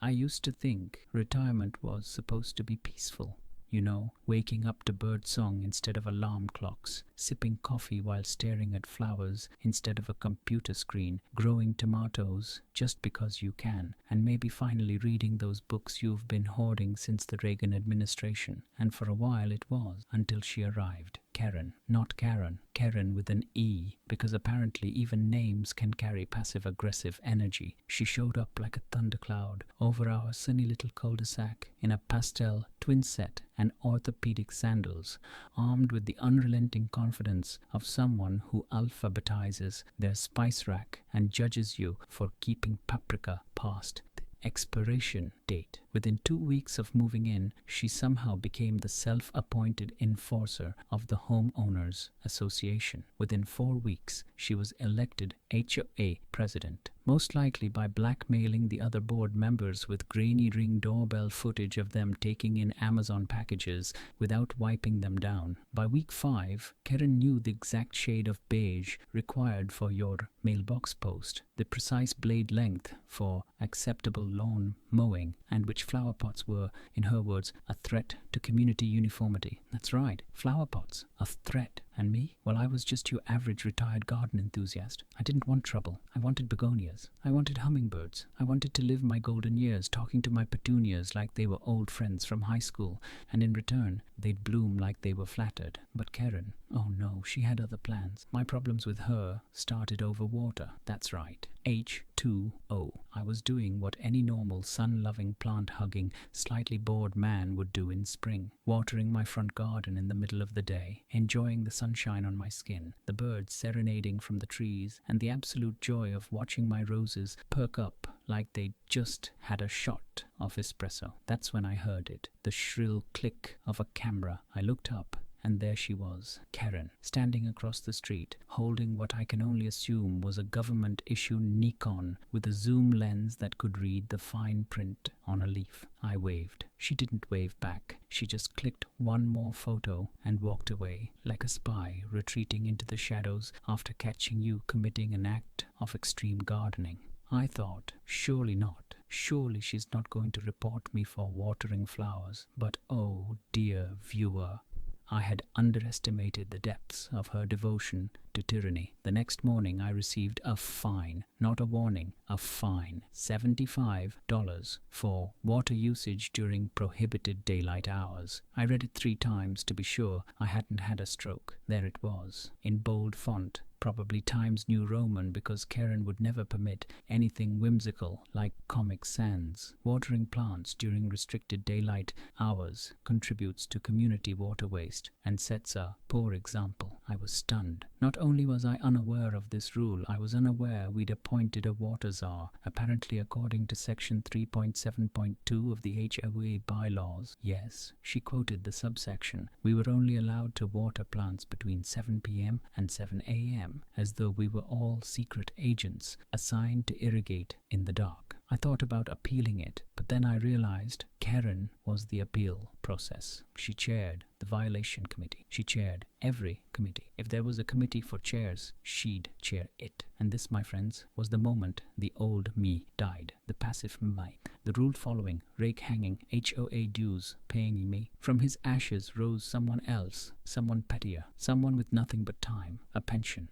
I used to think retirement was supposed to be peaceful. You know, waking up to bird song instead of alarm clocks, sipping coffee while staring at flowers instead of a computer screen, growing tomatoes just because you can, and maybe finally reading those books you've been hoarding since the Reagan administration. And for a while it was, until she arrived. Kerren, not Karen, Kerren with an E, because apparently even names can carry passive-aggressive energy. She showed up like a thundercloud over our sunny little cul-de-sac in a pastel twin set and orthopedic sandals, armed with the unrelenting confidence of someone who alphabetizes their spice rack and judges you for keeping paprika past expiration date. Within 2 weeks of moving in, she somehow became the self-appointed enforcer of the Homeowners Association. Within 4 weeks, she was elected HOA president, most likely by blackmailing the other board members with grainy Ring doorbell footage of them taking in Amazon packages without wiping them down. By week 5, Kerren knew the exact shade of beige required for your mailbox post, the precise blade length for acceptable lawn mowing, and which flower pots were, in her words, a threat to community uniformity. That's right, flower pots, a threat. And me? Well, I was just your average retired garden enthusiast. I didn't want trouble. I wanted begonias. I wanted hummingbirds. I wanted to live my golden years talking to my petunias like they were old friends from high school, and in return, they'd bloom like they were flattered. But Kerren, oh no, she had other plans. My problems with her started over water. That's right, H2O. I was doing what any normal sun-loving, plant-hugging, slightly bored man would do in spring, watering my front garden in the middle of the day, enjoying the sunshine on my skin, the birds serenading from the trees, and the absolute joy of watching my roses perk up like they'd just had a shot of espresso. That's when I heard it, the shrill click of a camera. I looked up, and there she was, Kerren, standing across the street, holding what I can only assume was a government-issue Nikon with a zoom lens that could read the fine print on a leaf. I waved. She didn't wave back. She just clicked one more photo and walked away, like a spy retreating into the shadows after catching you committing an act of extreme gardening. I thought, surely not. Surely she's not going to report me for watering flowers. But oh dear viewer, I had underestimated the depths of her devotion to tyranny. The next morning I received a fine, not a warning, a fine, $75 for water usage during prohibited daylight hours. I read it 3 times to be sure I hadn't had a stroke. There it was, in bold font, probably Times New Roman, because Kerren would never permit anything whimsical like Comic Sans. Watering plants during restricted daylight hours contributes to community water waste and sets a poor example. I was stunned. Not only was I unaware of this rule, I was unaware we'd appointed a water czar, apparently according to section 3.7.2 of the HOA bylaws. Yes, she quoted the subsection. We were only allowed to water plants between 7 p.m. and 7 a.m., as though we were all secret agents assigned to irrigate in the dark. I thought about appealing it, but then I realized Kerren was the appeal process. She chaired the violation committee. She chaired every committee. If there was a committee for chairs, she'd chair it. And this, my friends, was the moment the old me died. The passive me. The rule following, rake hanging, HOA dues paying me. From his ashes rose someone else, someone pettier, someone with nothing but time, a pension,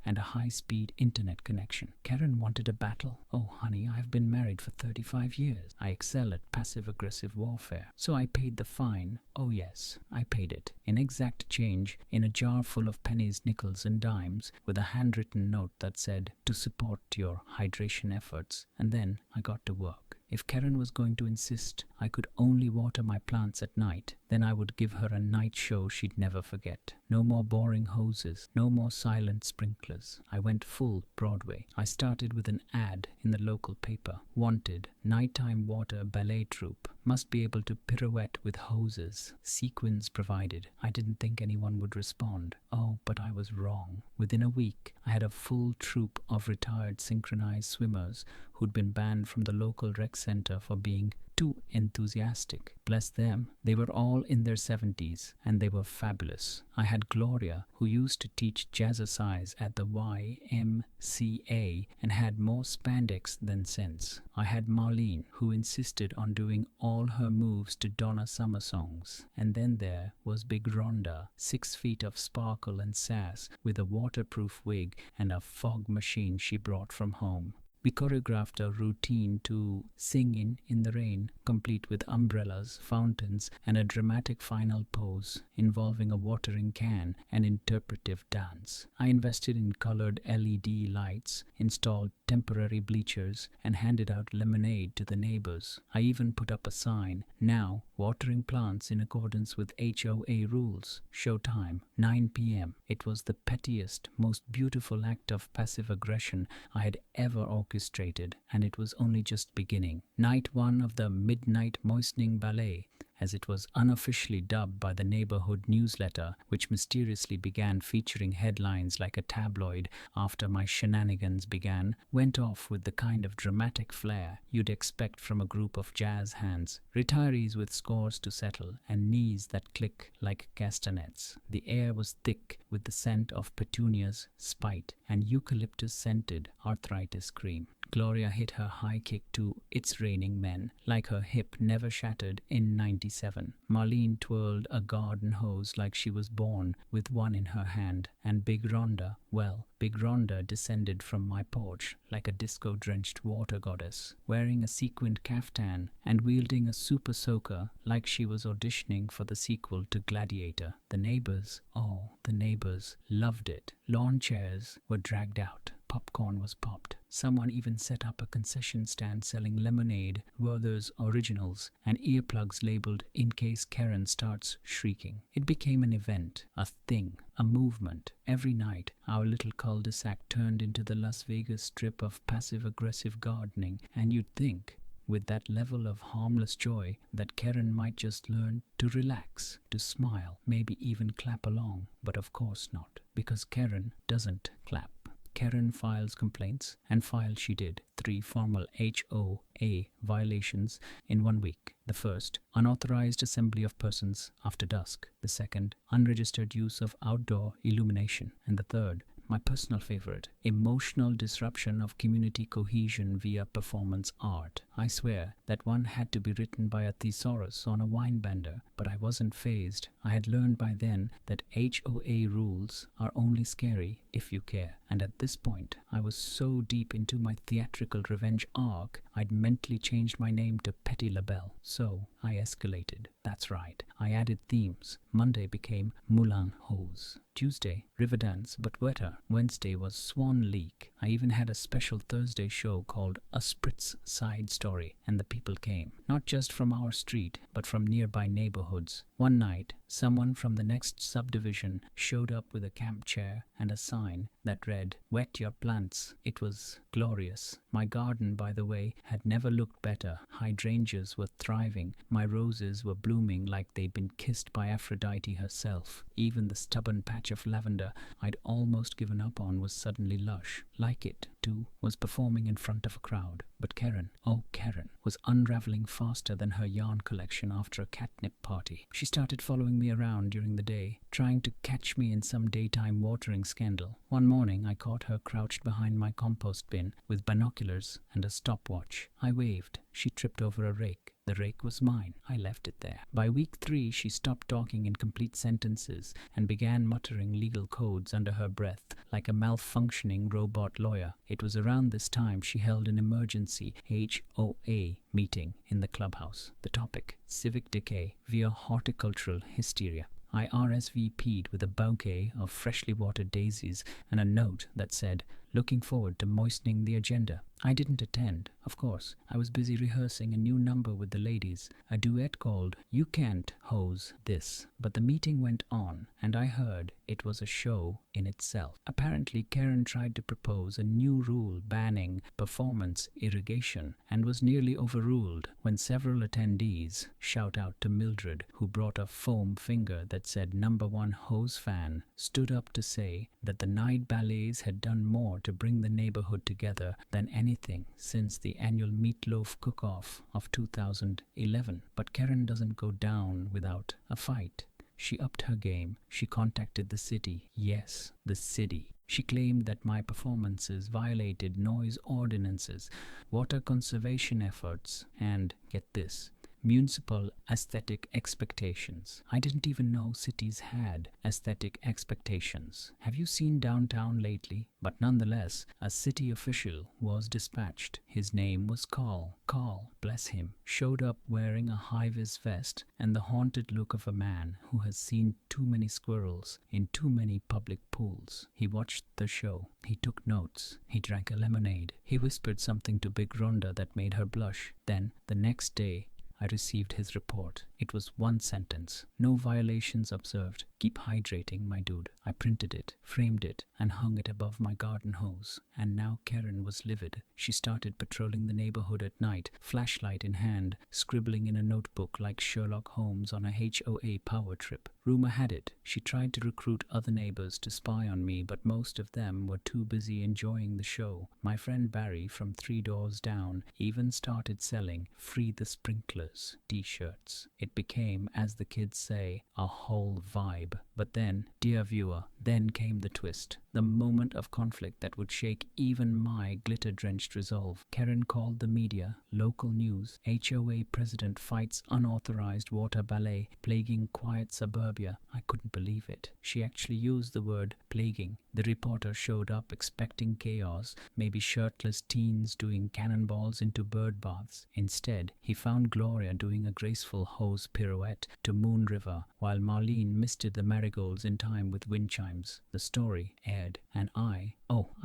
and a high-speed internet connection. Kerren wanted a battle. Oh, honey, I've been married for 35 years. I excel at passive-aggressive warfare. So I paid the fine. Oh yes, I paid it. In exact change, in a jar full of pennies, nickels, and dimes, with a handwritten note that said, "To support your hydration efforts." And then I got to work. If Kerren was going to insist I could only water my plants at night, then I would give her a night show she'd never forget. No more boring hoses, no more silent sprinklers. I went full Broadway. I started with an ad in the local paper. Wanted, nighttime water ballet troupe. Must be able to pirouette with hoses. Sequins provided. I didn't think anyone would respond. Oh, but I was wrong. Within a week, I had a full troupe of retired synchronized swimmers who'd been banned from the local rec center for being too enthusiastic. Bless them, they were all in their 70s, and they were fabulous. I had Gloria, who used to teach jazzercise at the YMCA and had more spandex than sense. I had Marlene, who insisted on doing all her moves to Donna Summer songs. And then there was Big Rhonda, 6 feet of sparkle and sass, with a waterproof wig and a fog machine she brought from home. We choreographed a routine to Singin' in the Rain, complete with umbrellas, fountains, and a dramatic final pose involving a watering can and interpretive dance. I invested in colored LED lights, installed temporary bleachers, and handed out lemonade to the neighbors. I even put up a sign, now watering plants in accordance with HOA rules. Showtime, 9 p.m. It was the pettiest, most beautiful act of passive aggression I had ever orchestrated, and it was only just beginning. Night 1 of the Midnight Moistening Ballet, as it was unofficially dubbed by the neighborhood newsletter, which mysteriously began featuring headlines like a tabloid after my shenanigans began, went off with the kind of dramatic flair you'd expect from a group of jazz hands, retirees with scores to settle and knees that click like castanets. The air was thick with the scent of petunias, spite, and eucalyptus-scented arthritis cream. Gloria hit her high kick to It's Raining Men, like her hip never shattered in '97. Marlene twirled a garden hose like she was born with one in her hand, and Big Rhonda, well, Big Rhonda descended from my porch like a disco-drenched water goddess, wearing a sequined caftan and wielding a super soaker like she was auditioning for the sequel to Gladiator. The neighbors, oh, the neighbors loved it. Lawn chairs were dragged out. Popcorn was popped. Someone even set up a concession stand selling lemonade, Werther's Originals, and earplugs labeled in case Kerren starts shrieking. It became an event, a thing, a movement. Every night, our little cul-de-sac turned into the Las Vegas Strip of passive-aggressive gardening, and you'd think, with that level of harmless joy, that Kerren might just learn to relax, to smile, maybe even clap along. But of course not, because Kerren doesn't clap. Kerren files complaints, and file she did. 3 formal HOA violations in 1 week. The first, unauthorized assembly of persons after dusk. The second, unregistered use of outdoor illumination. And the third, my personal favorite, emotional disruption of community cohesion via performance art. I swear that one had to be written by a thesaurus on a wine bender, but I wasn't fazed. I had learned by then that HOA rules are only scary if you care. And at this point, I was so deep into my theatrical revenge arc, I'd mentally changed my name to Petty LaBelle. So I escalated. That's right. I added themes. Monday became Moulin Hose. Tuesday, Riverdance, but wetter. Wednesday was Swan Leak. I even had a special Thursday show called A Spritz Side Story, and the people came. Not just from our street, but from nearby neighborhoods. One night, someone from the next subdivision showed up with a camp chair and a sign that read, "Wet your plants." It was glorious. My garden, by the way, had never looked better. Hydrangeas were thriving. My roses were blooming like they'd been kissed by Aphrodite herself. Even the stubborn patch of lavender I'd almost given up on was suddenly lush. Like it, too, was performing in front of a crowd. But Kerren, oh Kerren, was unraveling faster than her yarn collection after a catnip party. She started following me around during the day, trying to catch me in some daytime watering scandal. One morning I caught her crouched behind my compost bin with binoculars and a stopwatch. I waved. She tripped over a rake. The rake was mine. I left it there. By week 3, she stopped talking in complete sentences and began muttering legal codes under her breath like a malfunctioning robot lawyer. It was around this time she held an emergency HOA meeting in the clubhouse. The topic, civic decay via horticultural hysteria. I RSVP'd with a bouquet of freshly watered daisies and a note that said, "Looking forward to moistening the agenda." I didn't attend, of course. I was busy rehearsing a new number with the ladies, a duet called You Can't Hose This. But the meeting went on, and I heard it was a show in itself. Apparently, Kerren tried to propose a new rule banning performance irrigation and was nearly overruled when several attendees, shout out to Mildred, who brought a foam finger that said #1 hose fan, stood up to say that the night ballets had done more to bring the neighborhood together than anything anything since the annual meatloaf cook-off of 2011. But Kerren doesn't go down without a fight. She upped her game. She contacted the city. Yes, the city. She claimed that my performances violated noise ordinances, water conservation efforts, and, get this, municipal aesthetic expectations. I didn't even know cities had aesthetic expectations. Have you seen downtown lately? But nonetheless, a city official was dispatched. His name was Carl. Carl, bless him, showed up wearing a high-vis vest and the haunted look of a man who has seen too many squirrels in too many public pools. He watched the show. He took notes. He drank a lemonade. He whispered something to Big Rhonda that made her blush. Then, the next day, I received his report. It was one sentence. No violations observed. Keep hydrating, my dude. I printed it, framed it, and hung it above my garden hose. And now Kerren was livid. She started patrolling the neighborhood at night, flashlight in hand, scribbling in a notebook like Sherlock Holmes on a HOA power trip. Rumor had it, she tried to recruit other neighbors to spy on me, but most of them were too busy enjoying the show. My friend Barry from 3 doors down even started selling "Free the Sprinklers" t-shirts. It became, as the kids say, a whole vibe. But then, dear viewer, then came the twist. The moment of conflict that would shake even my glitter-drenched resolve. Kerren called the media, local news. HOA president fights unauthorized water ballet, plaguing quiet suburbia. I couldn't believe it. She actually used the word plaguing. The reporter showed up expecting chaos, maybe shirtless teens doing cannonballs into bird baths. Instead, he found Gloria doing a graceful hose pirouette to Moon River, while Marlene misted the marigolds in time with wind chimes. The story aired, and I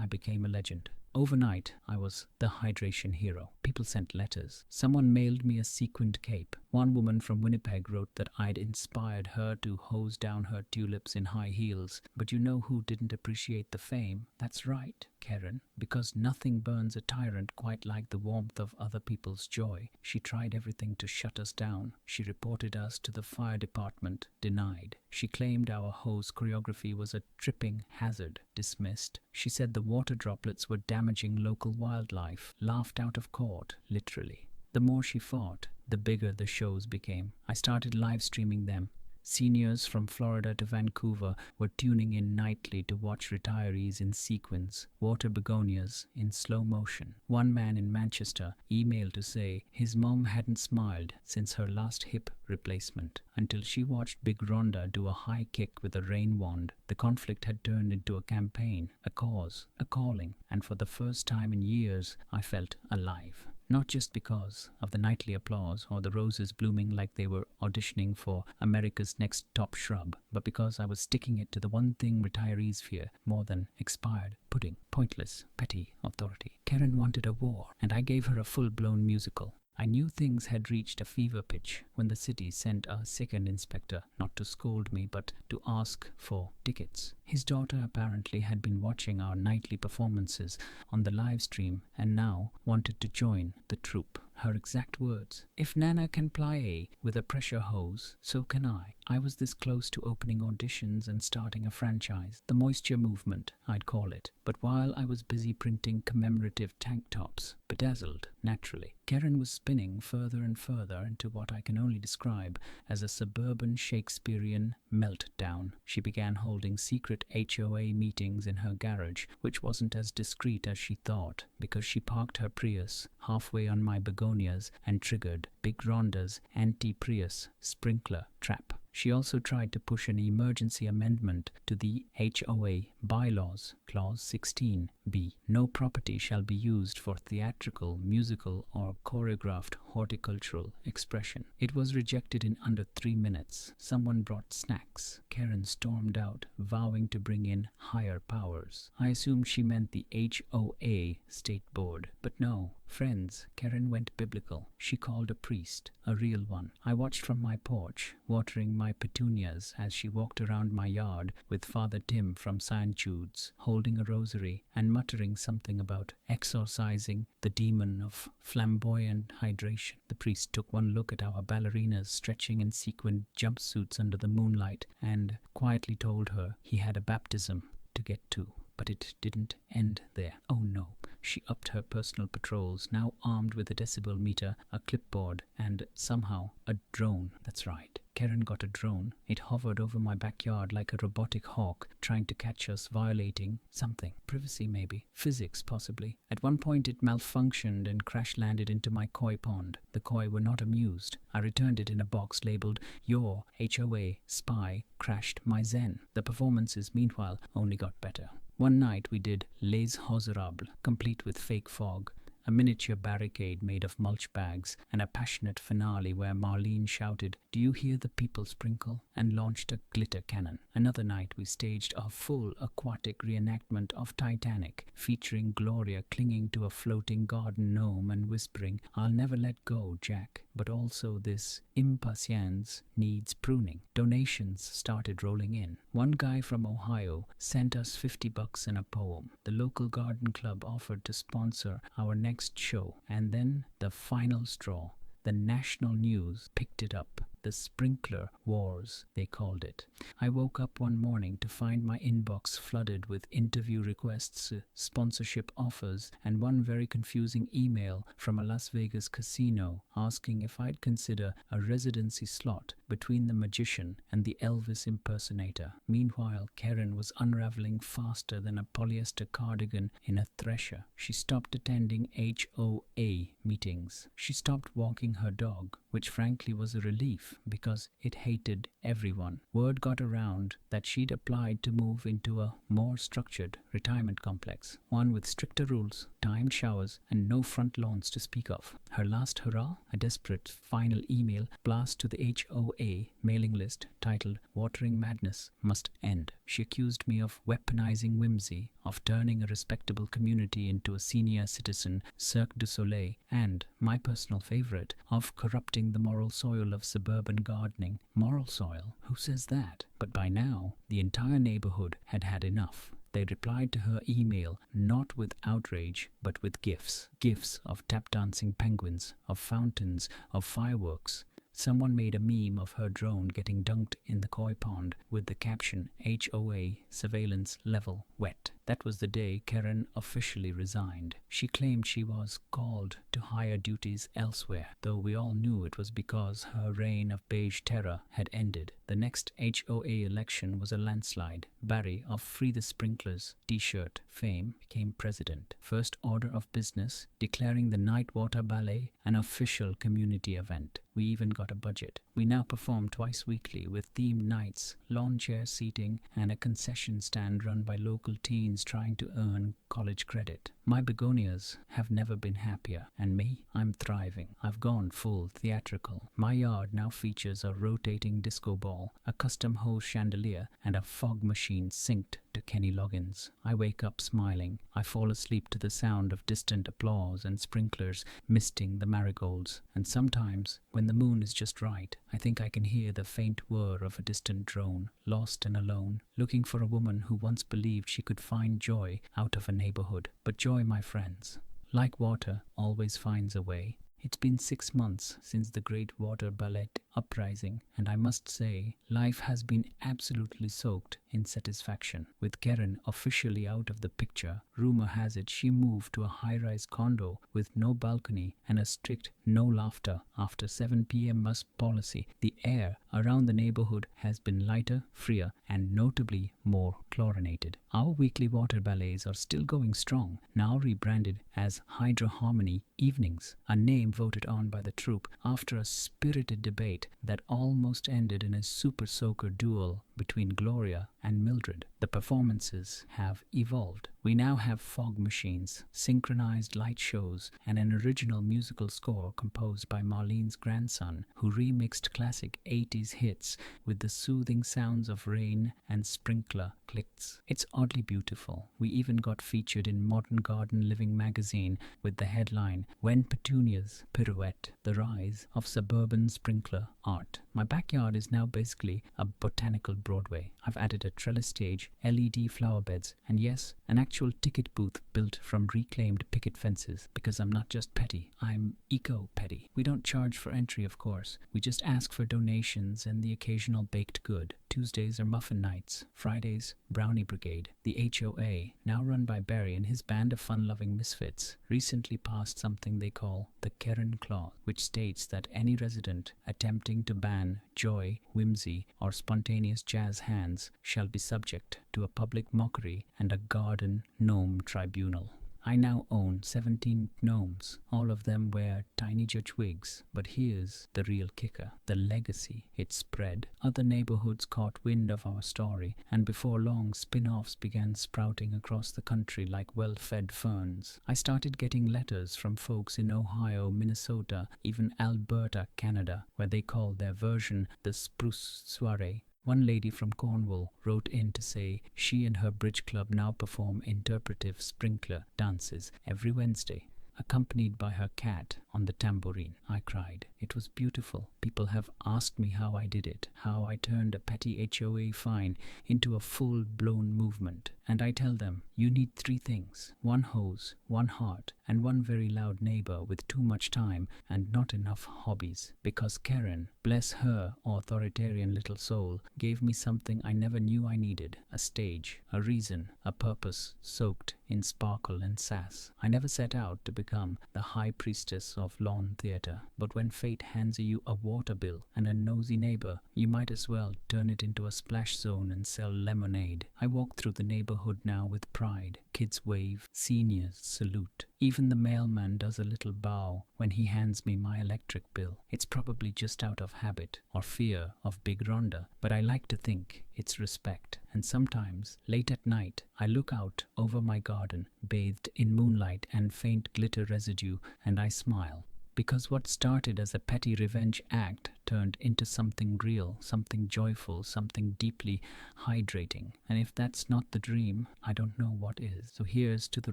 became a legend. Overnight, I was the hydration hero. People sent letters. Someone mailed me a sequined cape. One woman from Winnipeg wrote that I'd inspired her to hose down her tulips in high heels. But you know who didn't appreciate the fame? That's right, Kerren. Because nothing burns a tyrant quite like the warmth of other people's joy. She tried everything to shut us down. She reported us to the fire department. Denied. She claimed our hose choreography was a tripping hazard. Dismissed. She said the water droplets were damaging local wildlife. Laughed out of court, literally. The more she fought, the bigger the shows became. I started live streaming them. Seniors from Florida to Vancouver were tuning in nightly to watch retirees in sequins, water begonias in slow motion. One man in Manchester emailed to say his mom hadn't smiled since her last hip replacement until she watched Big Rhonda do a high kick with a rain wand. The conflict had turned into a campaign, a cause, a calling, and for the first time in years, I felt alive. Not just because of the nightly applause or the roses blooming like they were auditioning for America's Next Top Shrub, but because I was sticking it to the one thing retirees fear more than expired pudding, pointless, petty authority. Kerren wanted a war, and I gave her a full-blown musical. I knew things had reached a fever pitch when the city sent a second inspector, not to scold me, but to ask for tickets. His daughter apparently had been watching our nightly performances on the live stream and now wanted to join the troupe. Her exact words, "If Nana can ply with a pressure hose, so can I." I was this close to opening auditions and starting a franchise. The moisture movement, I'd call it. But while I was busy printing commemorative tank tops, bedazzled, naturally, Kerren was spinning further and further into what I can only describe as a suburban Shakespearean meltdown. She began holding secret HOA meetings in her garage, which wasn't as discreet as she thought, because she parked her Prius halfway on my begonias and triggered Big Rhonda's anti-Prius sprinkler trap. She also tried to push an emergency amendment to the HOA bylaws, Clause 16b. No property shall be used for theatrical, musical, or choreographed horticultural expression. It was rejected in under 3 minutes. Someone brought snacks. Kerren stormed out, vowing to bring in higher powers. I assumed she meant the HOA state board, but no. Friends, Kerren went biblical. She called a priest, a real one. I watched from my porch, watering my petunias as she walked around my yard with Father Tim from St. Jude's, holding a rosary and muttering something about exorcising the demon of flamboyant hydration. The priest took one look at our ballerinas stretching in sequined jumpsuits under the moonlight and quietly told her he had a baptism to get to. But it didn't end there. Oh no. She upped her personal patrols, now armed with a decibel meter, a clipboard, and somehow a drone. That's right. Kerren got a drone. It hovered over my backyard like a robotic hawk, trying to catch us violating something. Privacy, maybe. Physics, possibly. At one point it malfunctioned and crash-landed into my koi pond. The koi were not amused. I returned it in a box labeled, "Your HOA spy crashed my zen." The performances, meanwhile, only got better. One night we did Les Miserables, complete with fake fog, a miniature barricade made of mulch bags, and a passionate finale where Marlene shouted, "Do you hear the people sprinkle?" and launched a glitter cannon. Another night we staged a full aquatic reenactment of Titanic, featuring Gloria clinging to a floating garden gnome and whispering, "I'll never let go, Jack." But also this impatience needs pruning. Donations started rolling in. One guy from Ohio sent us $50 and a poem. The local garden club offered to sponsor our next show. And then the final straw. The national news picked it up. The sprinkler wars, they called it. I woke up one morning to find my inbox flooded with interview requests, sponsorship offers, and one very confusing email from a Las Vegas casino asking if I'd consider a residency slot between the magician and the Elvis impersonator. Meanwhile, Kerren was unraveling faster than a polyester cardigan in a thresher. She stopped attending HOA meetings. She stopped walking her dog, which frankly was a relief because it hated everyone. Word got around that she'd applied to move into a more structured retirement complex, one with stricter rules, timed showers, and no front lawns to speak of. Her last hurrah? A desperate final email blast to the HOA mailing list titled "Watering Madness Must End." She accused me of weaponizing whimsy, of turning a respectable community into a senior citizen Cirque du Soleil, and, my personal favorite, of corrupting the moral soil of suburban gardening. Moral soil? Who says that? But by now, the entire neighborhood had had enough. They replied to her email not with outrage, but with gifs. Gifs of tap-dancing penguins, of fountains, of fireworks. Someone made a meme of her drone getting dunked in the koi pond with the caption, "HOA surveillance level wet." That was the day Kerren officially resigned. She claimed she was called to higher duties elsewhere, though we all knew it was because her reign of beige terror had ended. The next HOA election was a landslide. Barry of Free the Sprinklers t-shirt fame became president. First order of business, declaring the Night Water Ballet an official community event. We even got a budget. We now perform twice weekly with themed nights, lawn chair seating, and a concession stand run by local teens trying to earn college credit. My begonias have never been happier, and me, I'm thriving. I've gone full theatrical. My yard now features a rotating disco ball, a custom hose chandelier, and a fog machine synced to Kenny Loggins. I wake up smiling. I fall asleep to the sound of distant applause and sprinklers misting the marigolds. And sometimes, when the moon is just right, I think I can hear the faint whir of a distant drone, lost and alone, looking for a woman who once believed she could find joy out of a neighborhood. But joy, my friends, like water, always finds a way. It's been 6 months since the Great Water Ballet uprising, and I must say, life has been absolutely soaked in satisfaction. With Kerren officially out of the picture, rumor has it she moved to a high-rise condo with no balcony and a strict no laughter after 7 p.m. bus policy. The air around the neighborhood has been lighter, freer, and notably more chlorinated. Our weekly water ballets are still going strong, now rebranded as Hydra Harmony Evenings, a name voted on by the troupe after a spirited debate that almost ended in a super soaker duel between Gloria and Mildred. The performances have evolved. We now have fog machines, synchronized light shows, and an original musical score composed by Marlene's grandson, who remixed classic 80s hits with the soothing sounds of rain and sprinkler clicks. It's oddly beautiful. We even got featured in Modern Garden Living magazine with the headline, "When Petunias Pirouette, the Rise of Suburban Sprinkler Art." My backyard is now basically a botanical Broadway. I've added a trellis stage, LED flower beds, and yes, an actual ticket booth built from reclaimed picket fences, because I'm not just petty, I'm eco-petty. We don't charge for entry, of course. We just ask for donations and the occasional baked good. Tuesdays are muffin nights, Fridays, Brownie Brigade. The HOA, now run by Barry and his band of fun-loving misfits, recently passed something they call the Kerren Clause, which states that any resident attempting to ban joy, whimsy, or spontaneous jazz hands shall be subject to a public mockery and a garden gnome tribunal. I now own 17 gnomes. All of them wear tiny judge wigs. But here's the real kicker, the legacy. It spread. Other neighborhoods caught wind of our story, and before long spin-offs began sprouting across the country like well-fed ferns. I started getting letters from folks in Ohio, Minnesota, even Alberta, Canada, where they call their version the Spruce Soiree. One lady from Cornwall wrote in to say she and her bridge club now perform interpretive sprinkler dances every Wednesday, accompanied by her cat on the tambourine. I cried. It was beautiful. People have asked me how I did it, how I turned a petty HOA fine into a full-blown movement. And I tell them, you need 3 things: 1 hose, 1 heart, and 1 very loud neighbor with too much time and not enough hobbies. Because Kerren, bless her authoritarian little soul, gave me something I never knew I needed: a stage, a reason, a purpose soaked in sparkle and sass. I never set out to become the high priestess of lawn theater, but when fate hands you a water bill and a nosy neighbor, you might as well turn it into a splash zone and sell lemonade. I walk through the neighborhood now with pride. Kids wave, seniors salute. Even the mailman does a little bow when he hands me my electric bill. It's probably just out of habit or fear of Big Rhonda, but I like to think it's respect. And sometimes, late at night, I look out over my garden, bathed in moonlight and faint glitter residue, and I smile. Because what started as a petty revenge act turned into something real, something joyful, something deeply hydrating. And if that's not the dream, I don't know what is. So here's to the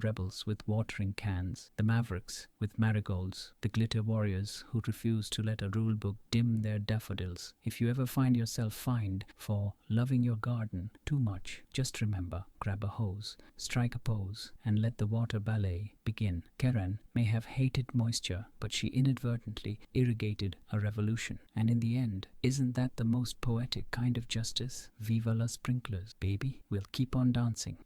rebels with watering cans, the mavericks with marigolds, the glitter warriors who refuse to let a rulebook dim their daffodils. If you ever find yourself fined for loving your garden too much, just remember, grab a hose, strike a pose, and let the water ballet begin. Kerren may have hated moisture, but she inadvertently irrigated a revolution. And in the end, isn't that the most poetic kind of justice? Viva la sprinklers, baby. We'll keep on dancing.